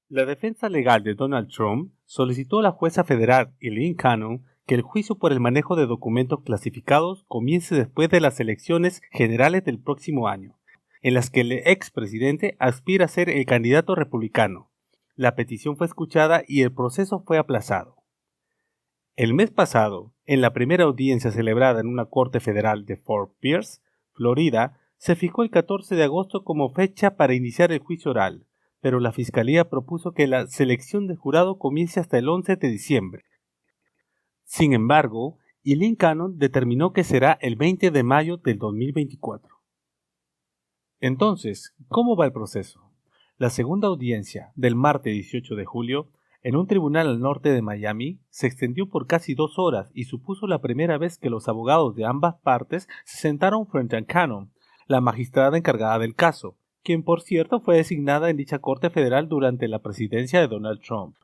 La defensa legal de Donald Trump solicitó a la jueza federal Eileen Cannon que el juicio por el manejo de documentos clasificados comience después de las elecciones generales del próximo año, en las que el expresidente aspira a ser el candidato republicano. La petición fue escuchada y el proceso fue aplazado. El mes pasado, en la primera audiencia celebrada en una corte federal de Fort Pierce, Florida, se fijó el 14 de agosto como fecha para iniciar el juicio oral, pero la Fiscalía propuso que la selección del jurado comience hasta el 11 de diciembre. Sin embargo, Eileen Cannon determinó que será el 20 de mayo del 2024. Entonces, ¿cómo va el proceso? La segunda audiencia, del martes 18 de julio, en un tribunal al norte de Miami, se extendió por casi 2 horas y supuso la primera vez que los abogados de ambas partes se sentaron frente a Cannon, la magistrada encargada del caso, quien por cierto fue designada en dicha corte federal durante la presidencia de Donald Trump.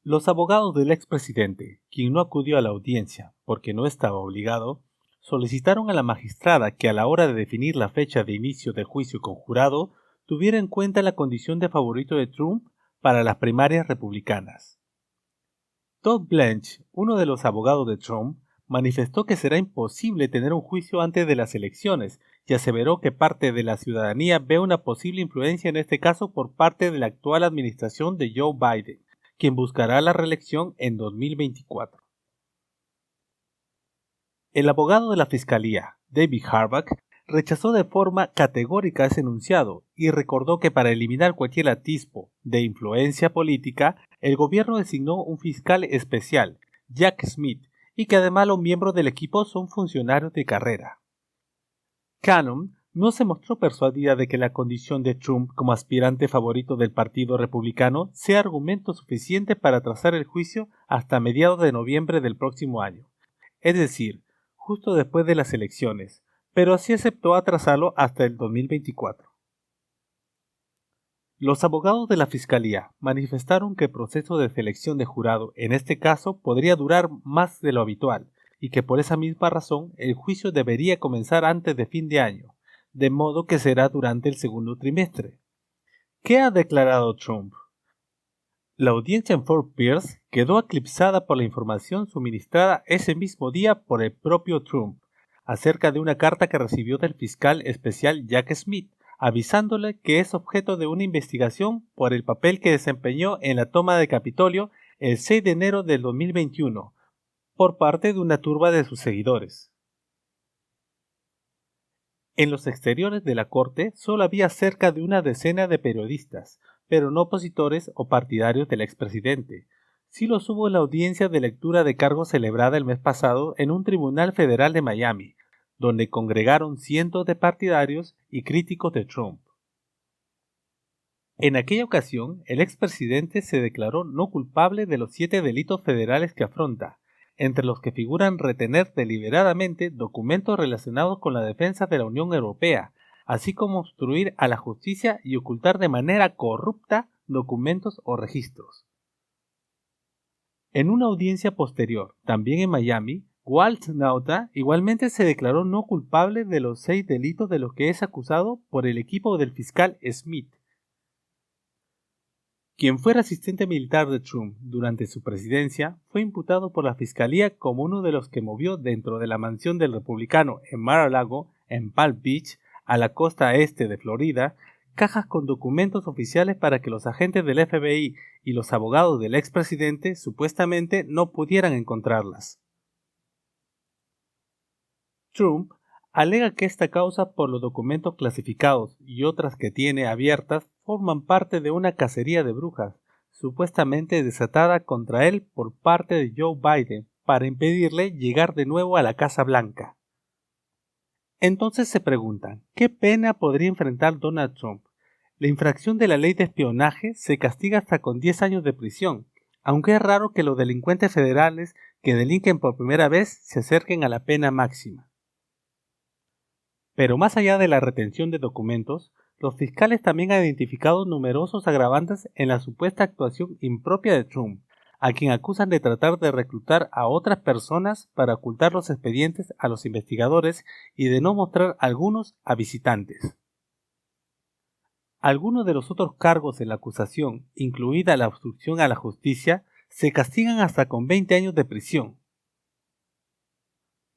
Los abogados del expresidente, quien no acudió a la audiencia porque no estaba obligado, solicitaron a la magistrada que a la hora de definir la fecha de inicio del juicio con jurado tuviera en cuenta la condición de favorito de Trump para las primarias republicanas. Todd Blanche, uno de los abogados de Trump, manifestó que será imposible tener un juicio antes de las elecciones y aseveró que parte de la ciudadanía ve una posible influencia en este caso por parte de la actual administración de Joe Biden, quien buscará la reelección en 2024. El abogado de la Fiscalía, David Harbaugh, rechazó de forma categórica ese enunciado y recordó que para eliminar cualquier atisbo de influencia política, el gobierno designó un fiscal especial, Jack Smith, y que además los miembros del equipo son funcionarios de carrera. Cannon no se mostró persuadida de que la condición de Trump como aspirante favorito del Partido Republicano sea argumento suficiente para atrasar el juicio hasta mediados de noviembre del próximo año, es decir, justo después de las elecciones, pero sí aceptó atrasarlo hasta el 2024. Los abogados de la Fiscalía manifestaron que el proceso de selección de jurado en este caso podría durar más de lo habitual y que por esa misma razón el juicio debería comenzar antes de fin de año, de modo que será durante el segundo trimestre. ¿Qué ha declarado Trump? La audiencia en Fort Pierce quedó eclipsada por la información suministrada ese mismo día por el propio Trump, acerca de una carta que recibió del fiscal especial Jack Smith, avisándole que es objeto de una investigación por el papel que desempeñó en la toma de Capitolio el 6 de enero del 2021, por parte de una turba de sus seguidores. En los exteriores de la corte solo había cerca de una decena de periodistas, pero no opositores o partidarios del expresidente. Sí los hubo en la audiencia de lectura de cargos celebrada el mes pasado en un tribunal federal de Miami, donde congregaron cientos de partidarios y críticos de Trump. En aquella ocasión, el expresidente se declaró no culpable de los 7 delitos federales que afronta, entre los que figuran retener deliberadamente documentos relacionados con la defensa de la Unión Europea, así como obstruir a la justicia y ocultar de manera corrupta documentos o registros. En una audiencia posterior, también en Miami, Walt Nauta igualmente se declaró no culpable de los 6 delitos de los que es acusado por el equipo del fiscal Smith. Quien fuera asistente militar de Trump durante su presidencia fue imputado por la Fiscalía como uno de los que movió dentro de la mansión del republicano en Mar-a-Lago, en Palm Beach, a la costa este de Florida, cajas con documentos oficiales para que los agentes del FBI y los abogados del expresidente supuestamente no pudieran encontrarlas. Trump alega que esta causa por los documentos clasificados y otras que tiene abiertas forman parte de una cacería de brujas, supuestamente desatada contra él por parte de Joe Biden para impedirle llegar de nuevo a la Casa Blanca. Entonces se preguntan, ¿qué pena podría enfrentar Donald Trump? La infracción de la ley de espionaje se castiga hasta con 10 años de prisión, aunque es raro que los delincuentes federales que delinquen por primera vez se acerquen a la pena máxima. Pero más allá de la retención de documentos, los fiscales también han identificado numerosos agravantes en la supuesta actuación impropia de Trump, a quien acusan de tratar de reclutar a otras personas para ocultar los expedientes a los investigadores y de no mostrar algunos a visitantes. Algunos de los otros cargos en la acusación, incluida la obstrucción a la justicia, se castigan hasta con 20 años de prisión.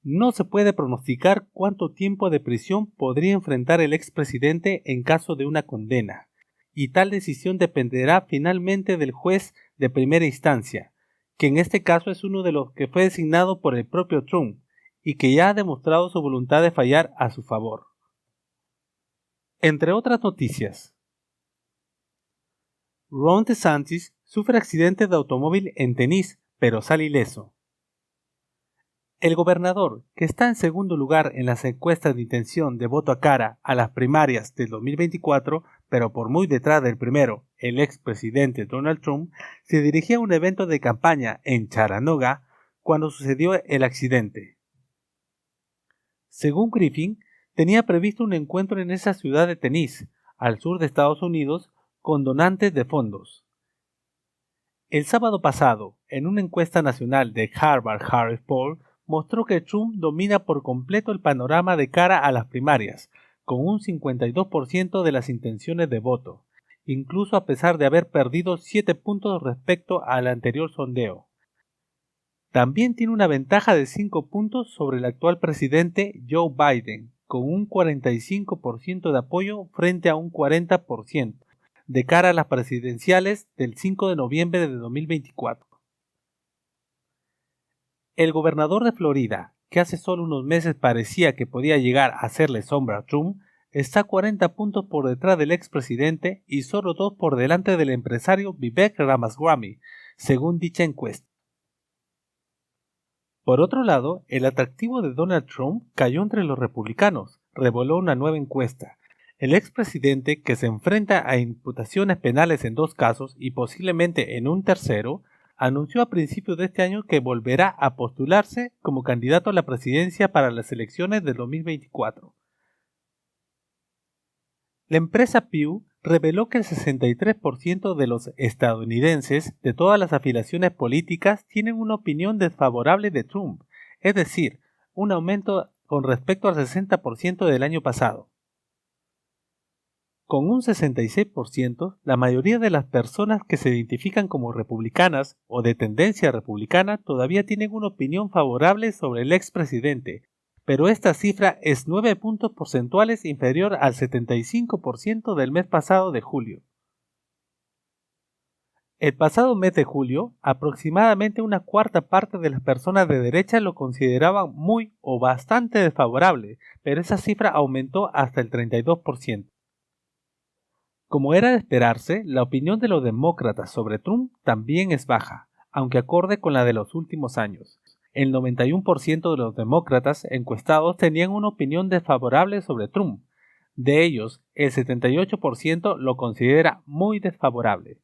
No se puede pronosticar cuánto tiempo de prisión podría enfrentar el expresidente en caso de una condena, y tal decisión dependerá finalmente del juez de primera instancia, que en este caso es uno de los que fue designado por el propio Trump, y que ya ha demostrado su voluntad de fallar a su favor. Entre otras noticias, Ron DeSantis sufre accidente de automóvil en Tennessee, pero sale ileso. El gobernador, que está en segundo lugar en las encuestas de intención de voto a cara a las primarias del 2024, pero por muy detrás del primero, el expresidente Donald Trump, se dirigía a un evento de campaña en Chattanooga cuando sucedió el accidente. Según Griffin, tenía previsto un encuentro en esa ciudad de Tennessee, al sur de Estados Unidos, con donantes de fondos. El sábado pasado, en una encuesta nacional de Harvard Harris Poll, mostró que Trump domina por completo el panorama de cara a las primarias, con un 52% de las intenciones de voto, incluso a pesar de haber perdido 7 puntos respecto al anterior sondeo. También tiene una ventaja de 5 puntos sobre el actual presidente Joe Biden, con un 45% de apoyo frente a un 40%, de cara a las presidenciales del 5 de noviembre de 2024. El gobernador de Florida, que hace solo unos meses parecía que podía llegar a hacerle sombra a Trump, está 40 puntos por detrás del expresidente y solo 2 por delante del empresario Vivek Ramaswamy, según dicha encuesta. Por otro lado, el atractivo de Donald Trump cayó entre los republicanos, reveló una nueva encuesta. El expresidente, que se enfrenta a imputaciones penales en 2 casos y posiblemente en un tercero, anunció a principios de este año que volverá a postularse como candidato a la presidencia para las elecciones del 2024. La empresa Pew reveló que el 63% de los estadounidenses de todas las afiliaciones políticas tienen una opinión desfavorable de Trump, es decir, un aumento con respecto al 60% del año pasado. Con un 66%, la mayoría de las personas que se identifican como republicanas o de tendencia republicana todavía tienen una opinión favorable sobre el expresidente, pero esta cifra es 9 puntos porcentuales inferior al 75% del mes pasado de julio. El pasado mes de julio, aproximadamente una cuarta parte de las personas de derecha lo consideraban muy o bastante desfavorable, pero esa cifra aumentó hasta el 32%. Como era de esperarse, la opinión de los demócratas sobre Trump también es baja, aunque acorde con la de los últimos años. El 91% de los demócratas encuestados tenían una opinión desfavorable sobre Trump. De ellos, el 78% lo considera muy desfavorable.